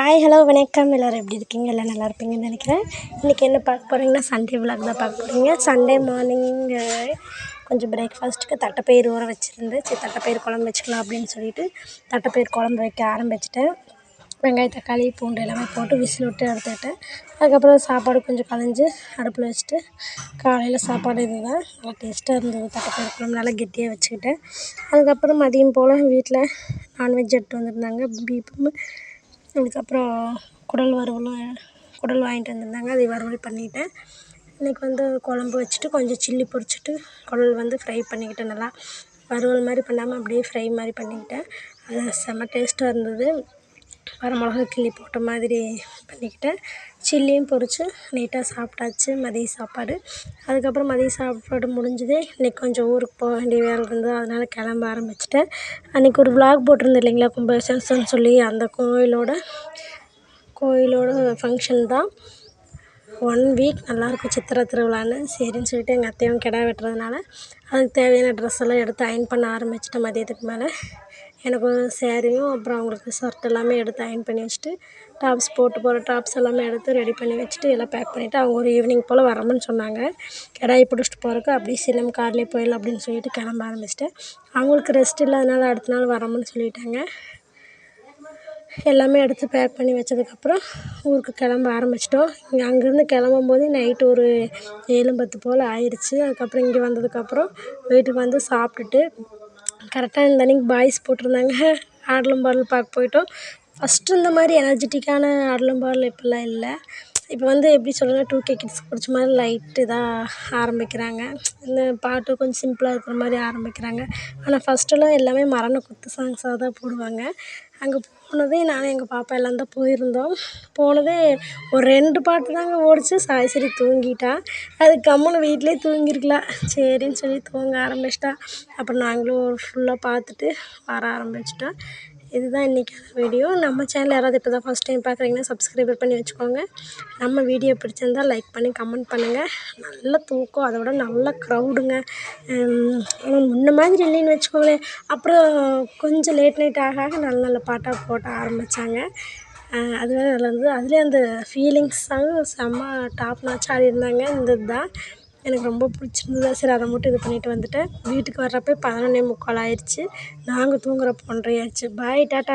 Hi hello வணக்கம். எல்லோரும் எப்படி இருக்கீங்க? எல்லாம் நல்லா இருப்பீங்கன்னு நினைக்கிறேன். இன்றைக்கி என்ன பார்க்க போகிறீங்கன்னா, சண்டே விலாக் தான் பார்க்க போகிறீங்க. சண்டே மார்னிங் கொஞ்சம் பிரேக்ஃபாஸ்ட்டுக்கு தட்டைப்பயிறு ஊற வச்சுருந்து, சரி தட்டைப்பயிறு குழம்பு வச்சுக்கலாம் அப்படின்னு சொல்லிட்டு தட்டைப்பயிறு குழம்பு வைக்க ஆரம்பிச்சிட்டேன். வெங்காயம், தக்காளி, பூண்டு எல்லாமே போட்டு விசில் விட்டு எடுத்துக்கிட்டேன். அதுக்கப்புறம் சாப்பாடு கொஞ்சம் கலைஞ்சி அடுப்பில் வச்சுட்டு காலையில் சாப்பாடு இது தான் நல்லா டேஸ்ட்டாக இருந்தது. தட்டைப்பயிறு குழம்பு நல்லா கெட்டியாக வச்சுக்கிட்டேன். அதுக்கப்புறம் மதியம் போல் வீட்டில் நான்வெஜ் எடுத்து வந்திருந்தாங்க. பீஃபும் அதுக்கப்புறம் குடல் வாங்கிட்டு வந்திருந்தாங்க. அதை வறுவல் பண்ணிவிட்டேன். இன்றைக்கி குழம்பு வச்சுட்டு கொஞ்சம் சில்லி பொரிச்சிட்டு குடல் ஃப்ரை பண்ணிக்கிட்டேன். நல்லா வறுவல் மாதிரி பண்ணாமல் அப்படியே ஃப்ரை மாதிரி பண்ணிக்கிட்டேன். அது செம்ம டேஸ்ட்டாக இருந்தது. வரமிளகா கிள்ளி போட்ட மாதிரி பண்ணிக்கிட்டேன். சில்லியும் பொரித்து நீட்டாக சாப்பிட்டாச்சு மதிய சாப்பாடு. அதுக்கப்புறம் மதிய சாப்பாடு முடிஞ்சது. இன்றைக்கி கொஞ்சம் ஊருக்கு போக வேண்டிய வேலை இருந்தது, அதனால் கிளம்ப ஆரம்பிச்சிட்டேன். அன்றைக்கி ஒரு விலாக் போட்டிருந்தேன் இல்லைங்களா, கும்பாபிஷேகம்னு சொல்லி, அந்த கோயிலோட ஃபங்க்ஷன் தான். 1 வீக் நல்லாயிருக்கும் சித்திரை திருவிழான்னு. சரின்னு சொல்லிட்டு எங்கள் அத்தையும் கிடா வெட்டுறதுனால அதுக்கு தேவையான ட்ரெஸ் எல்லாம் எடுத்து அயர்ன் பண்ண ஆரம்பிச்சிட்டேன். மதியத்துக்கு மேலே எனக்கு ஒரு சேரீயும் அப்புறம் அவங்களுக்கு ஷர்ட் எல்லாமே எடுத்து அயர்ன் பண்ணி வச்சுட்டு, டாப்ஸ் போட்டு போகிற டாப்ஸ் எல்லாமே எடுத்து ரெடி பண்ணி வச்சுட்டு எல்லாம் பேக் பண்ணிவிட்டு, அவங்க ஒரு ஈவினிங் போல் வரமுன்னு சொன்னாங்க. கிடாயை பிடிச்சிட்டு போகிறக்கு அப்படியே சிலம் கார்லேயே போயிடலாம் அப்படின்னு சொல்லிட்டு கிளம்ப ஆரம்பிச்சிட்டேன். அவங்களுக்கு ரெஸ்ட் இல்லாதனால அடுத்த நாள் வரமுன்னு சொல்லிட்டாங்க. எல்லாமே எடுத்து பேக் பண்ணி வச்சதுக்கப்புறம் ஊருக்கு கிளம்ப ஆரம்பிச்சிட்டோம். அங்கேருந்து கிளம்பும்போது நைட்டு ஒரு 7-10 போல் ஆயிடுச்சு. அதுக்கப்புறம் இங்கே வந்ததுக்கப்புறம் வீட்டுக்கு சாப்பிட்டுட்டு கரெக்டாக இந்த அன்றைக்கி பாய்ஸ் போட்டிருந்தாங்க ஆடலும் பாடலும் பார்க்க போயிட்டோம். ஃபஸ்ட்டு இந்த மாதிரி எனர்ஜெட்டிக்கான ஆடலும் பாடலும் இப்போல்லாம் இல்லை. இப்போ எப்படி சொல்கிறதுனா 2K கிட்ஸ்க்கு பிடிச்ச மாதிரி லைட்டு இதாக ஆரம்பிக்கிறாங்க. இந்த பாட்டு கொஞ்சம் சிம்பிளாக இருக்கிற மாதிரி ஆரம்பிக்கிறாங்க. ஆனால் ஃபஸ்ட்டெல்லாம் எல்லாமே மரண குத்து சாங்ஸாக தான் போடுவாங்க. அங்கே போனதே நானும் எங்கள் பாப்பா எல்லாம் தான் போயிருந்தோம். போனதே ஒரு 2 பாட்டு தாங்க ஓடிச்சு. சாய்ஸ்ரீ தூங்கிட்டா. அது கம்முன்னு வீட்டிலே தூங்கியிருக்கலாம். சரின்னு சொல்லி தூங்க ஆரம்பிச்சிட்டா. அப்புறம் நாங்களும் ஃபுல்லாக பார்த்துட்டு வர ஆரம்பிச்சிட்டோம். இதுதான் இன்றைக்கான வீடியோ. நம்ம சேனல் யாராவது இப்போ தான் ஃபஸ்ட் டைம் பார்க்குறீங்கன்னா சப்ஸ்கிரைபர் பண்ணி வச்சுக்கோங்க. நம்ம வீடியோ பிடிச்சிருந்தால் லைக் பண்ணி கமெண்ட் பண்ணுங்கள். நல்ல தூக்கம், அதை விட நல்ல க்ரௌடுங்க. முன்ன மாதிரி இல்லைன்னு வச்சுக்கோங்களேன். அப்புறம் கொஞ்சம் லேட் நைட் ஆக ஆக நல்ல நல்ல பாட்டாக போட ஆரம்பித்தாங்க. அது வேறு நல்லா இருந்தது. அதுலேயே அந்த ஃபீலிங்ஸ் சாங் செம்ம டாப் நாச்சாக ஆடிருந்தாங்க. இந்த இதுதான் எனக்கு ரொம்ப பிடிச்சிருந்தது. சரி அதை மட்டும் இது பண்ணிவிட்டு வந்துட்டேன். வீட்டுக்கு வர்றப்போ 11:45 ஆயிடுச்சு. நாங்கள் தூங்குறப்போ 1:30 ஆயிடுச்சு. பாய், டாட்டா.